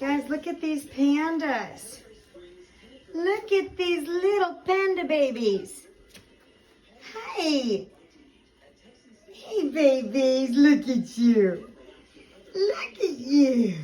Guys, look at these pandas. Look at these little panda babies. Hey. Hey, babies, look at you. Look at you.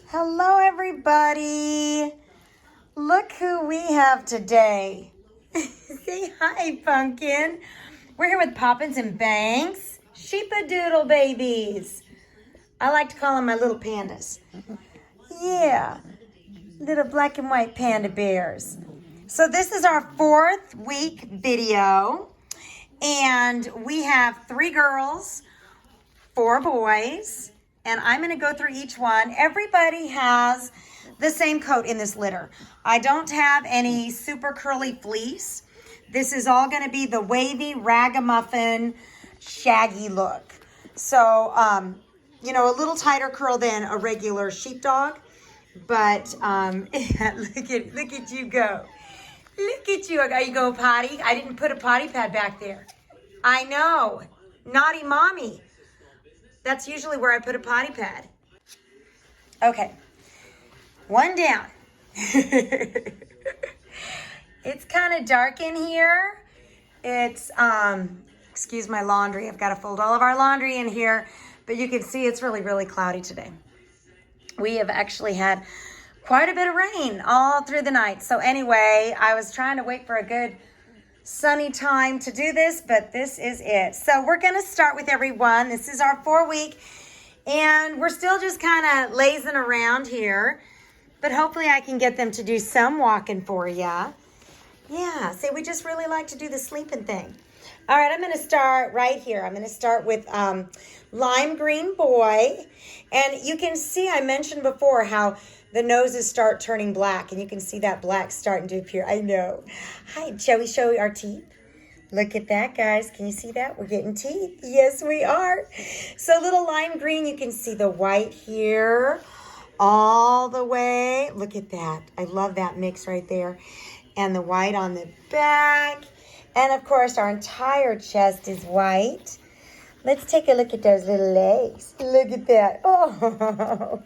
Hello, everybody. Look who we have today. Say hi, Pumpkin. We're here with Poppins and Banks, Sheepadoodle babies. I like to call them my little pandas. Yeah, little black and white panda bears. So this is our 4th week video, and we have 3 girls, 4 boys. And I'm going to go through each one. Everybody has the same coat in this litter. I don't have any super curly fleece. This is all going to be the wavy, ragamuffin, shaggy look. So, you know, a little tighter curl than a regular sheepdog. But look at you go. Look at you. Are you going potty? I didn't put a potty pad back there. I know. Naughty mommy. That's usually where I put a potty pad. Okay, one down. It's kind of dark in here. It's, excuse my laundry. I've got to fold all of our laundry in here, but you can see it's really, really cloudy today. We have actually had quite a bit of rain all through the night. So anyway, I was trying to wait for a good sunny time to do this, but this is it. So we're going to start with everyone. This is our 4 week, and we're still just kind of lazing around here, but hopefully I can get them to do some walking for you. Yeah, see, we just really like to do the sleeping thing. All right, I'm going to start right here. I'm going to start with Lime Green Boy, and you can see I mentioned before how the noses start turning black, and you can see that black starting to appear. I know. Hi, shall we show our teeth? Look at that, guys. Can you see that? We're getting teeth. Yes, we are. So little lime green, you can see the white here all the way. Look at that. I love that mix right there. And the white on the back. And, of course, our entire chest is white. Let's take a look at those little legs. Look at that. Oh,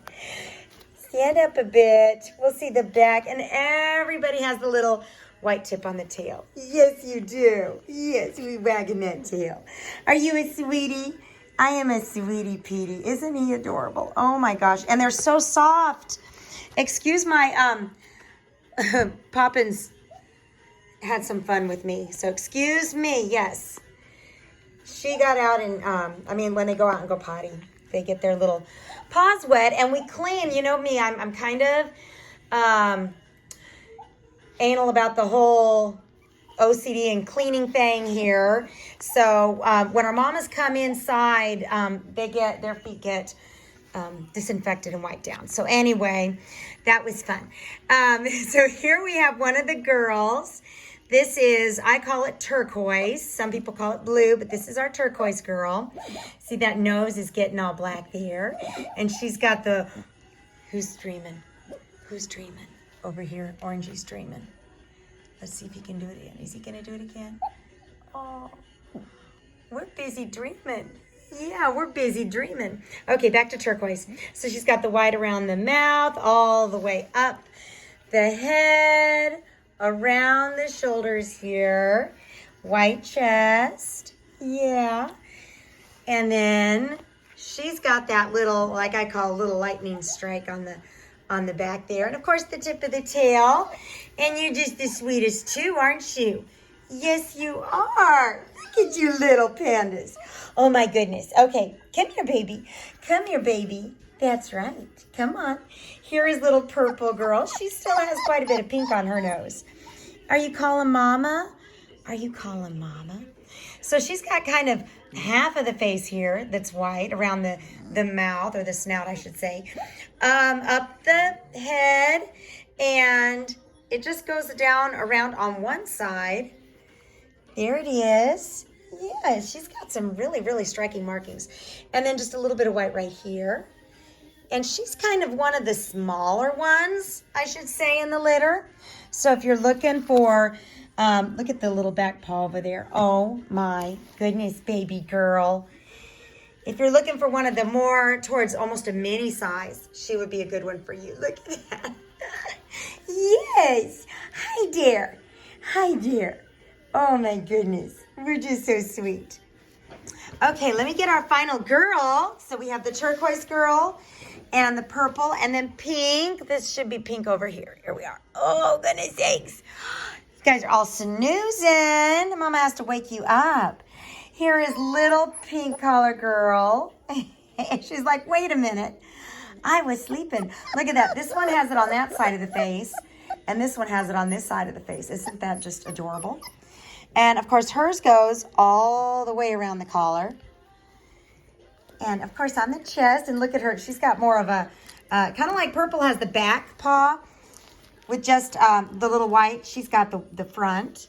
stand up a bit. We'll see the back. And everybody has the little white tip on the tail. Yes, you do. Yes, we wagging that tail. Are you a sweetie? I am a sweetie Petey. Isn't he adorable? Oh, my gosh. And they're so soft. Excuse my, Poppins had some fun with me. So excuse me. Yes. She got out and, when they go out and go potty, they get their little paws wet, and we clean. You know me, I'm kind of anal about the whole OCD and cleaning thing here. So when our mamas come inside, their feet get disinfected and wiped down. So anyway, that was fun. So here we have one of the girls. This is, I call it turquoise. Some people call it blue, but this is our turquoise girl. See, that nose is getting all black there. And she's got the, who's dreaming? Who's dreaming? Over here, Orangey's dreaming. Let's see if he can do it again. Is he going to do it again? Oh, we're busy dreaming. Yeah, we're busy dreaming. Okay, back to turquoise. So she's got the white around the mouth, all the way up the head, around the shoulders here, white chest, yeah. And then she's got that little, like I call a little lightning strike on the back there. And of course the tip of the tail. And you're just the sweetest too, aren't you? Yes, you are. Look at you little pandas. Oh my goodness. Okay, come here, baby. Come here, baby. That's right. Come on. Here is little purple girl. She still has quite a bit of pink on her nose. Are you calling mama? Are you calling mama? So she's got kind of half of the face here that's white around the mouth, or the snout, I should say. Up the head, and it just goes down around on one side. There it is. Yeah, she's got some really, really striking markings. And then just a little bit of white right here. And she's kind of one of the smaller ones, I should say, in the litter. So if you're looking for, look at the little back paw over there. Oh my goodness, baby girl. If you're looking for one of the more towards almost a mini size, she would be a good one for you. Look at that. Yes. Hi there. Hi there. Oh my goodness. We're just so sweet. Okay, let me get our final girl. So we have the turquoise girl and the purple and then pink. This should be pink over here. Here we are. Oh, goodness sakes. You guys are all snoozing. Mama has to wake you up. Here is little pink collar girl. She's like, wait a minute. I was sleeping. Look at that. This one has it on that side of the face. And this one has it on this side of the face. Isn't that just adorable? And, of course, hers goes all the way around the collar. And, of course, on the chest. And look at her. She's got more of a, kind of like purple has the back paw with just the little white. She's got the front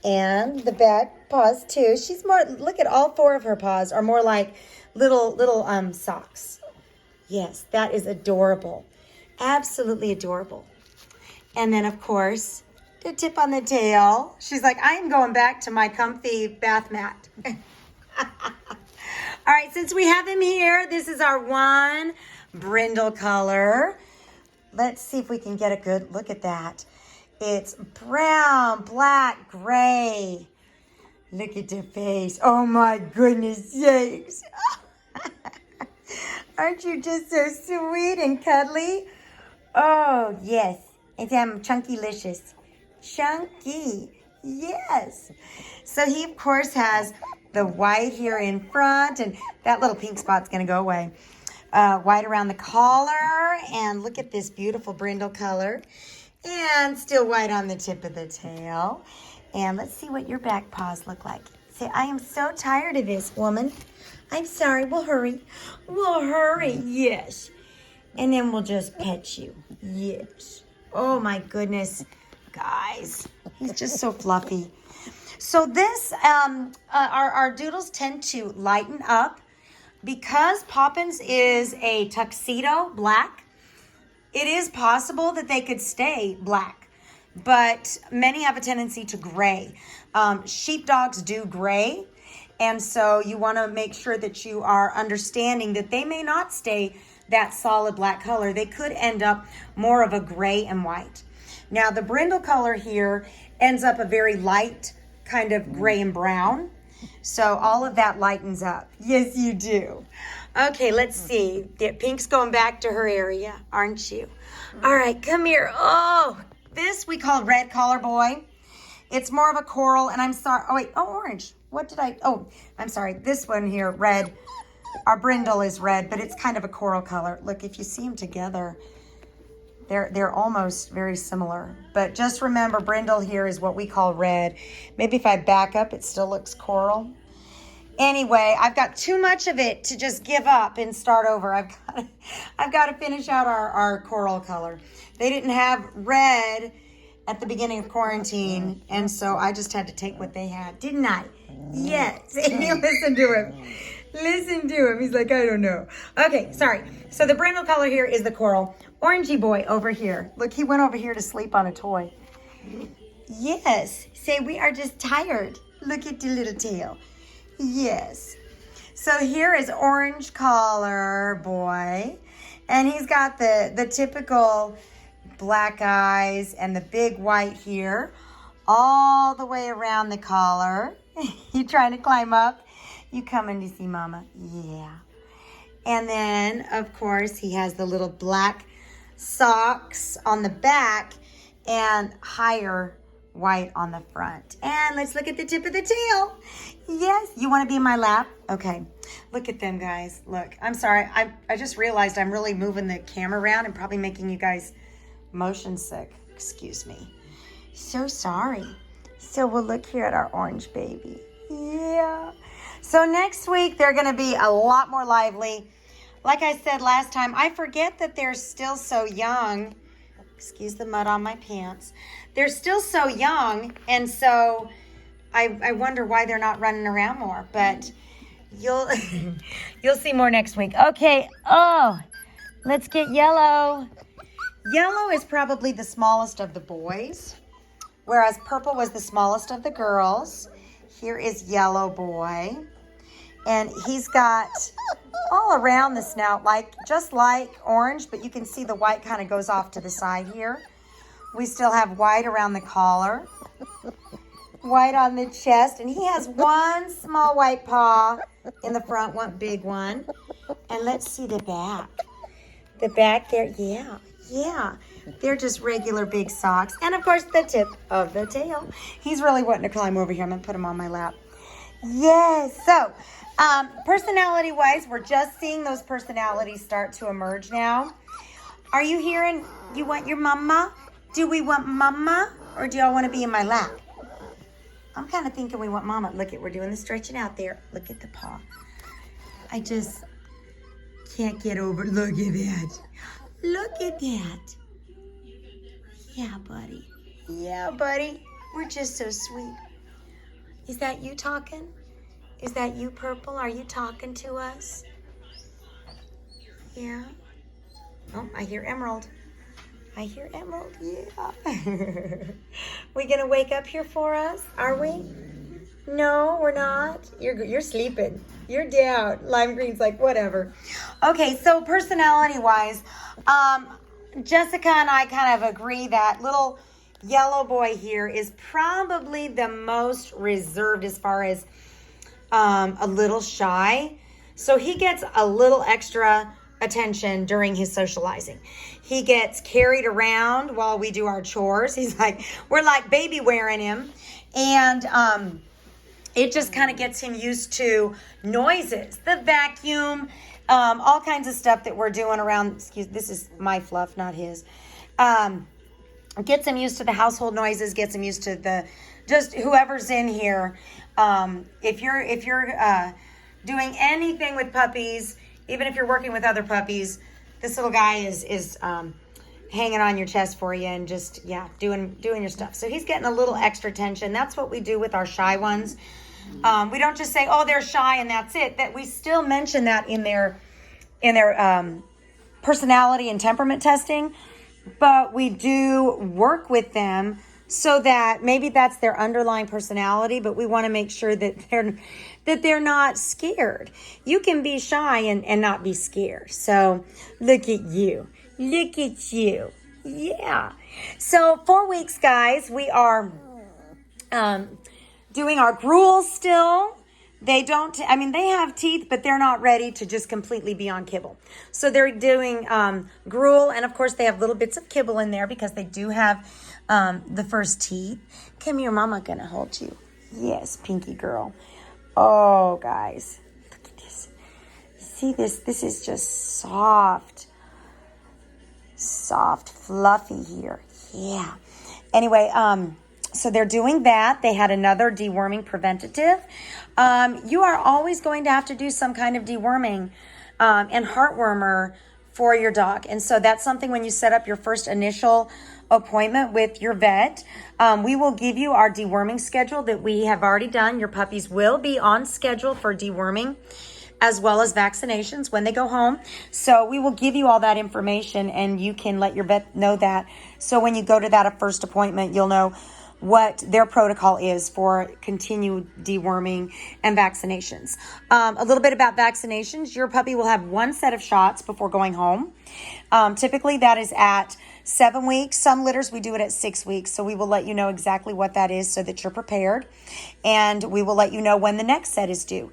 and the back paws, too. She's more, look at all four of her paws are more like little socks. Yes, that is adorable. Absolutely adorable. And then, of course, the tip on the tail. She's like, I am going back to my comfy bath mat. All right, since we have him here, this is our one brindle color. Let's see if we can get a good look at that. It's brown, black, gray. Look at the face. Oh, my goodness sakes. Aren't you just so sweet and cuddly? Oh, yes. It's chunky-licious. Chunky. Yes. So he, of course, has the white here in front, and that little pink spot's going to go away. White around the collar, and look at this beautiful brindle color. And still white on the tip of the tail. And let's see what your back paws look like. Say, I am so tired of this, woman. I'm sorry. We'll hurry. We'll hurry. Yes. And then we'll just pet you. Yes. Oh, my goodness. Guys, he's just so fluffy. So this, our doodles tend to lighten up. Because Poppins is a tuxedo black, it is possible that they could stay black. But many have a tendency to gray. Sheepdogs do gray. And so you want to make sure that you are understanding that they may not stay that solid black color. They could end up more of a gray and white. Now the brindle color here ends up a very light kind of gray and brown. So all of that lightens up. Yes, you do. Okay, let's see. Pink's going back to her area, aren't you? All right, come here. Oh, this we call red collar boy. It's more of a coral, and I'm sorry. Oh, wait. Oh, orange. What did I? Oh, I'm sorry. This one here, red. Our brindle is red, but it's kind of a coral color. Look, if you see them together, they're almost very similar. But just remember, brindle here is what we call red. Maybe if I back up, it still looks coral. Anyway, I've got too much of it to just give up and start over. I've got to finish out our coral color. They didn't have red at the beginning of quarantine, and so I just had to take what they had, didn't I? Yes. Listen to him. Listen to him. He's like, I don't know. Okay, sorry. So the brindle color here is the coral. Orangey boy over here. Look, he went over here to sleep on a toy. Yes. Say, we are just tired. Look at the little tail. Yes. So here is orange collar boy. And he's got the typical black eyes and the big white here all the way around the collar. You trying to climb up? You coming to see Mama? Yeah. And then, of course, he has the little black socks on the back and higher white on the front. And let's look at the tip of the tail. Yes. You want to be in my lap? Okay. Look at them, guys. Look. I'm sorry. I just realized I'm really moving the camera around and probably making you guys motion sick. Excuse me. So sorry. So we'll look here at our orange baby. Yeah. So next week, they're going to be a lot more lively. Like I said last time, I forget that they're still so young. Excuse the mud on my pants. They're still so young, and so I wonder why they're not running around more. But you'll you'll see more next week. Okay. Oh, let's get Yellow. Yellow is probably the smallest of the boys, whereas Purple was the smallest of the girls. Here is Yellow Boy. And he's got all around the snout, just like Orange, but you can see the white kind of goes off to the side here. We still have white around the collar, white on the chest, and he has one small white paw in the front, one big one. And let's see the back. The back there, yeah. They're just regular big socks. And, of course, the tip of the tail. He's really wanting to climb over here. I'm going to put him on my lap. Yes. So, personality-wise, we're just seeing those personalities start to emerge now. Are you hearing, you want your mama? Do we want mama? Or do y'all want to be in my lap? I'm kind of thinking we want mama. Look we're doing the stretching out there. Look at the paw. I just can't get over. Look at that. Look at that. Yeah, buddy. Yeah, buddy. We're just so sweet. Is that you talking? Is that you, Purple? Are you talking to us? Yeah. Oh, I hear Emerald. I hear Emerald. Yeah. We gonna wake up here for us? Are we? No, we're not. You're sleeping. You're down. Lime Green's like, whatever. Okay, so personality-wise, Jessica and I kind of agree that little Yellow Boy here is probably the most reserved as far as a little shy. So he gets a little extra attention during his socializing. He gets carried around while we do our chores. We're like baby wearing him. And it just kind of gets him used to noises, the vacuum, all kinds of stuff that we're doing around. This is my fluff, not his. Gets him used to the household noises, gets him used to just whoever's in here. If you're doing anything with puppies, even if you're working with other puppies, this little guy is hanging on your chest for you and just, doing your stuff. So he's getting a little extra attention. That's what we do with our shy ones. We don't just say, oh, they're shy and that's it. That we still mention that in their personality and temperament testing, but we do work with them so that maybe that's their underlying personality, but we want to make sure that they're not scared. You can be shy and not be scared. So look at you. Look at you. Yeah. So 4 weeks, guys, we are doing our gruel still. They have teeth, but they're not ready to just completely be on kibble. So they're doing gruel, and of course they have little bits of kibble in there because they do have the first teeth. Come here, Mama gonna hold you. Yes, Pinky girl. Oh, guys, look at this. See this? This is just soft, fluffy here. Yeah. Anyway, so they're doing that. They had another deworming preventative. You are always going to have to do some kind of deworming and heartwormer for your dog. And so that's something when you set up your first initial appointment with your vet, we will give you our deworming schedule that we have already done. Your puppies will be on schedule for deworming as well as vaccinations when they go home. So we will give you all that information and you can let your vet know that. So when you go to that first appointment, you'll know what their protocol is for continued deworming and vaccinations. A little bit about vaccinations. Your puppy will have one set of shots before going home. Typically that is at 7 weeks. Some litters, we do it at 6 weeks. So we will let you know exactly what that is so that you're prepared. And we will let you know when the next set is due.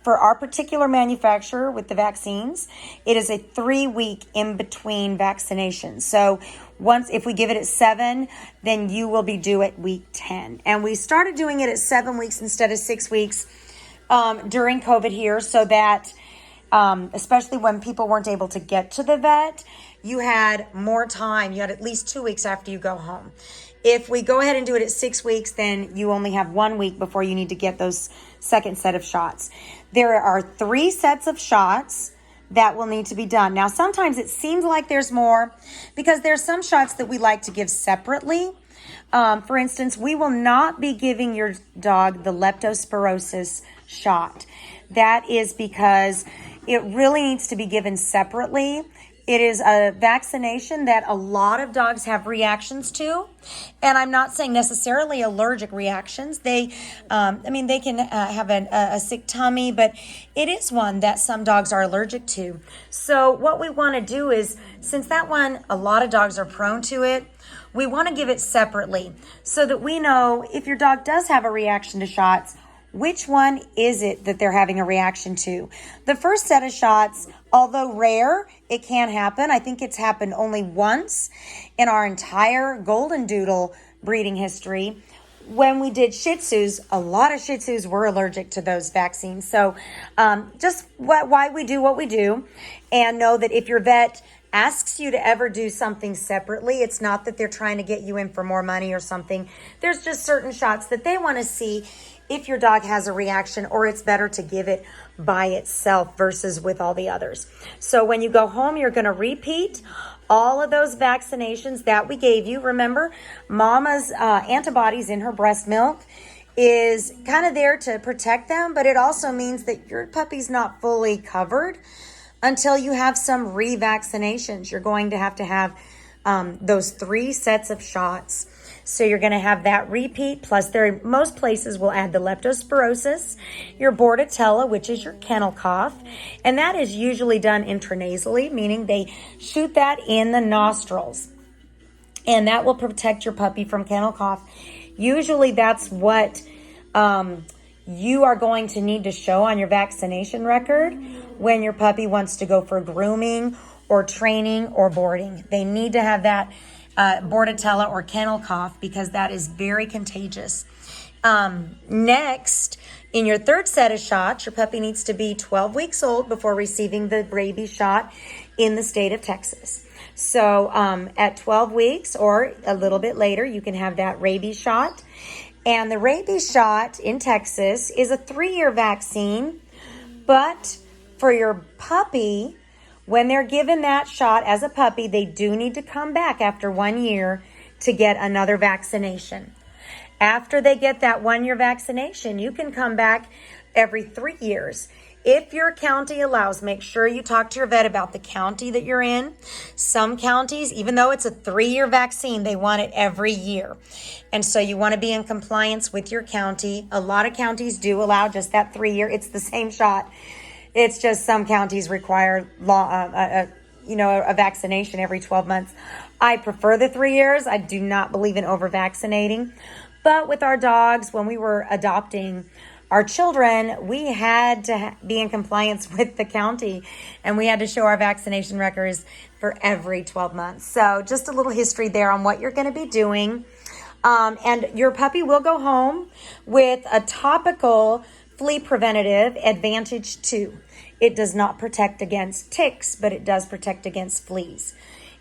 For our particular manufacturer with the vaccines, it is a 3-week in between vaccinations. So if we give it at 7, then you will be due at week 10. And we started doing it at 7 weeks instead of 6 weeks during COVID here so that, especially when people weren't able to get to the vet, you had more time. You had at least 2 weeks after you go home. If we go ahead and do it at 6 weeks, then you only have 1 week before you need to get those second set of shots. There are 3 sets of shots that will need to be done. Now, sometimes it seems like there's more because there's some shots that we like to give separately. For instance, we will not be giving your dog the leptospirosis shot. That is because it really needs to be given separately. It is a vaccination that a lot of dogs have reactions to. And I'm not saying necessarily allergic reactions. They can have a sick tummy, but it is one that some dogs are allergic to. So what we want to do is, since that one, a lot of dogs are prone to it, we want to give it separately so that we know if your dog does have a reaction to shots, which one is it that they're having a reaction to? The first set of shots, although rare, it can happen. I think it's happened only once in our entire Golden Doodle breeding history. When we did Shih Tzus, a lot of Shih Tzus were allergic to those vaccines. So just why we do what we do, and know that if your vet asks you to ever do something separately, it's not that they're trying to get you in for more money or something. There's just certain shots that they want to see if your dog has a reaction, or it's better to give it by itself versus with all the others. So when you go home, you're going to repeat all of those vaccinations that we gave you. Remember, mama's antibodies in her breast milk is kind of there to protect them, but it also means that your puppy's not fully covered until you have some revaccinations. You're going to have those 3 sets of shots. So you're going to have that repeat, plus most places will add the leptospirosis, your bordetella, which is your kennel cough, and that is usually done intranasally, meaning they shoot that in the nostrils, and that will protect your puppy from kennel cough. Usually that's what you are going to need to show on your vaccination record when your puppy wants to go for grooming or training or boarding. They need to have that bordetella or kennel cough because that is very contagious. Next, in your 3rd set of shots, your puppy needs to be 12 weeks old before receiving the rabies shot in the state of Texas. So at 12 weeks or a little bit later, you can have that rabies shot. And the rabies shot in Texas is a 3-year vaccine, but for your puppy, when they're given that shot as a puppy, they do need to come back after 1 year to get another vaccination. After they get that 1-year vaccination, you can come back every 3 years. If your county allows, make sure you talk to your vet about the county that you're in. Some counties, even though it's a 3-year vaccine, they want it every year. And so you want to be in compliance with your county. A lot of counties do allow just that 3-year. It's the same shot. It's just some counties require a vaccination every 12 months. I prefer the 3 years. I do not believe in over-vaccinating. But with our dogs, when we were adopting our children, we had to be in compliance with the county, and we had to show our vaccination records for every 12 months. So just a little history there on what you're going to be doing. And your puppy will go home with a topical flea preventative Advantage 2. It does not protect against ticks, but it does protect against fleas.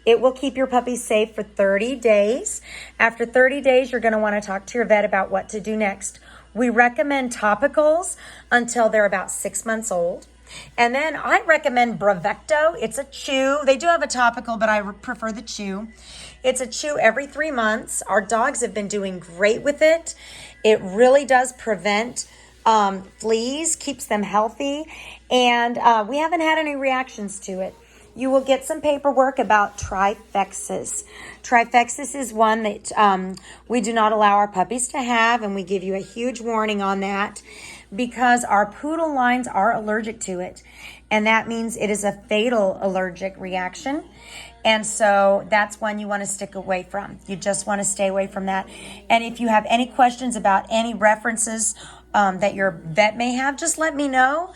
It will keep your puppy safe for 30 days. After 30 days, you're going to want to talk to your vet about what to do next. We recommend topicals until they're about 6 months old. And then I recommend Bravecto. It's a chew. They do have a topical, but I prefer the chew. It's a chew every 3 months. Our dogs have been doing great with it. It really does prevent fleas, keeps them healthy, and we haven't had any reactions to it. You will get some paperwork about Trifexis. Trifexis is one that we do not allow our puppies to have, and we give you a huge warning on that because our poodle lines are allergic to it, and that means it is a fatal allergic reaction. And so that's one you want to stick away from. You just want to stay away from that. And if you have any questions about any references that your vet may have, just let me know.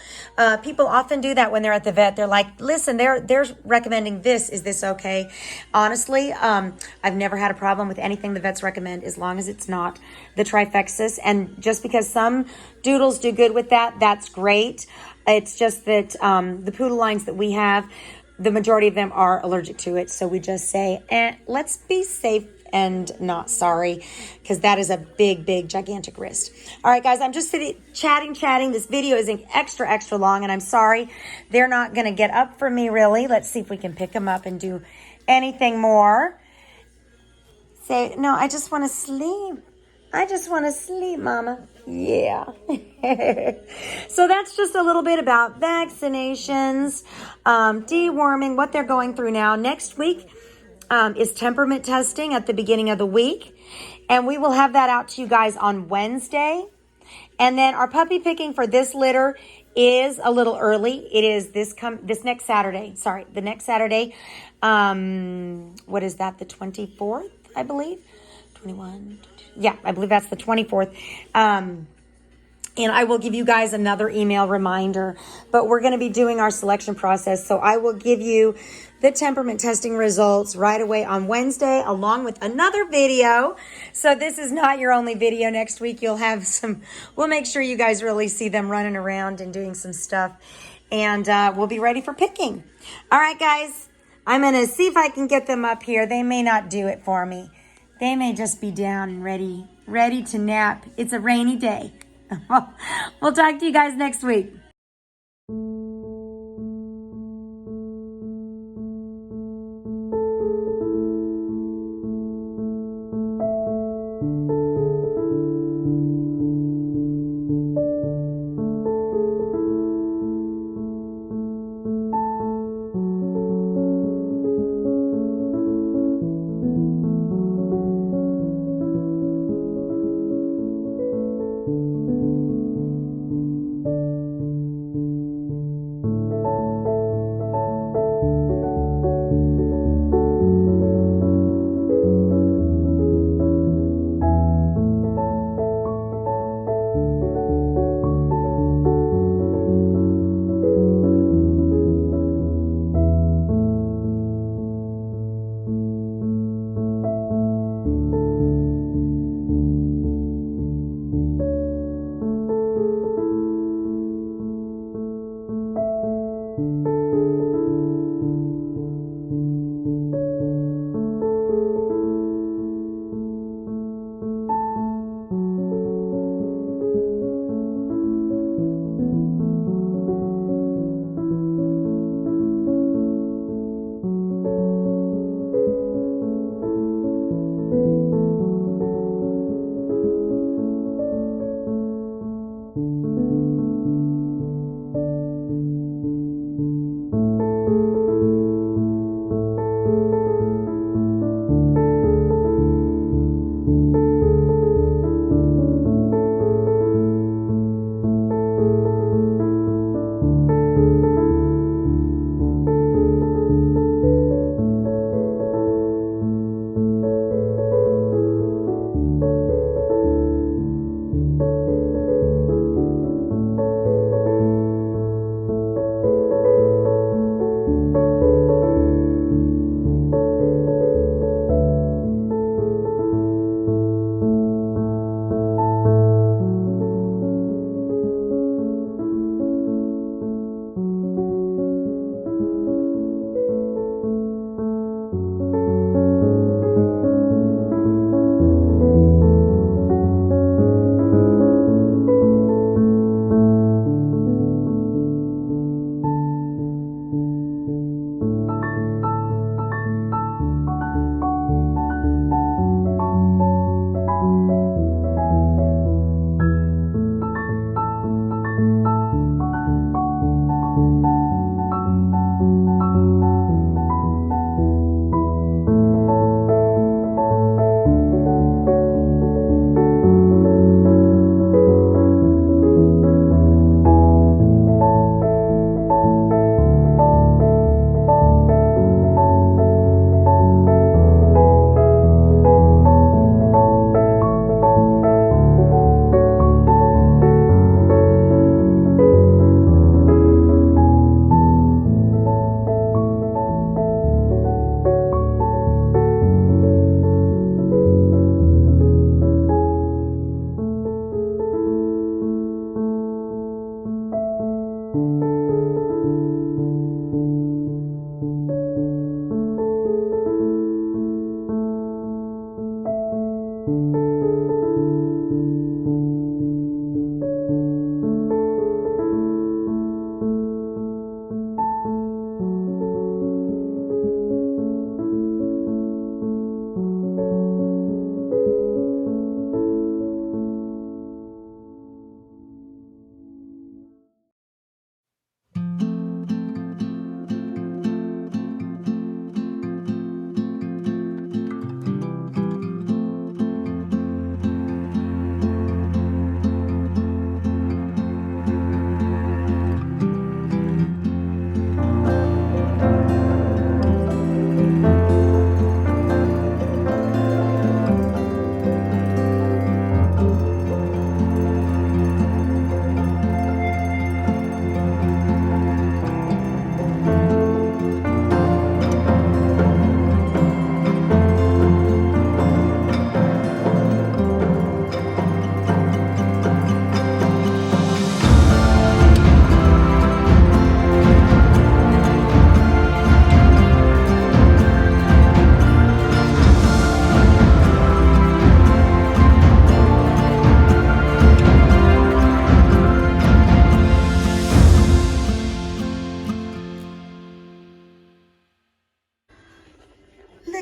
People often do that when they're at the vet. They're like, listen, they're recommending this. Is this okay? Honestly, I've never had a problem with anything the vets recommend as long as it's not the Trifexis. And just because some doodles do good with that, that's great. It's just that the poodle lines that we have, the majority of them are allergic to it. So we just say, let's be safe and not sorry, because that is a big, big, gigantic risk. All right, guys, I'm just sitting, chatting. This video is extra long, and I'm sorry. They're not going to get up for me, really. Let's see if we can pick them up and do anything more. Say, no, I just want to sleep. I just want to sleep, Mama. Yeah. So that's just a little bit about vaccinations, deworming, what they're going through now. Next week is temperament testing at the beginning of the week. And we will have that out to you guys on Wednesday. And then our puppy picking for this litter is a little early. It is this next Saturday. Sorry, the next Saturday. What is that? The 24th, I believe. 21. Yeah, I believe that's the 24th. And I will give you guys another email reminder. But we're going to be doing our selection process. So I will give you the temperament testing results right away on Wednesday, along with another video. So this is not your only video. Next week you'll have some, we'll make sure you guys really see them running around and doing some stuff. And we'll be ready for picking. All right, guys. I'm going to see if I can get them up here. They may not do it for me. They may just be down and ready to nap. It's a rainy day. We'll talk to you guys next week.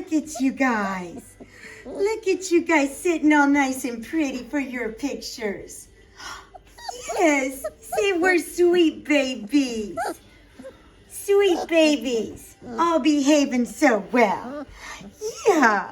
Look at you guys. Look at you guys sitting all nice and pretty for your pictures. Yes, say we're sweet babies. Sweet babies. All behaving so well. Yeah.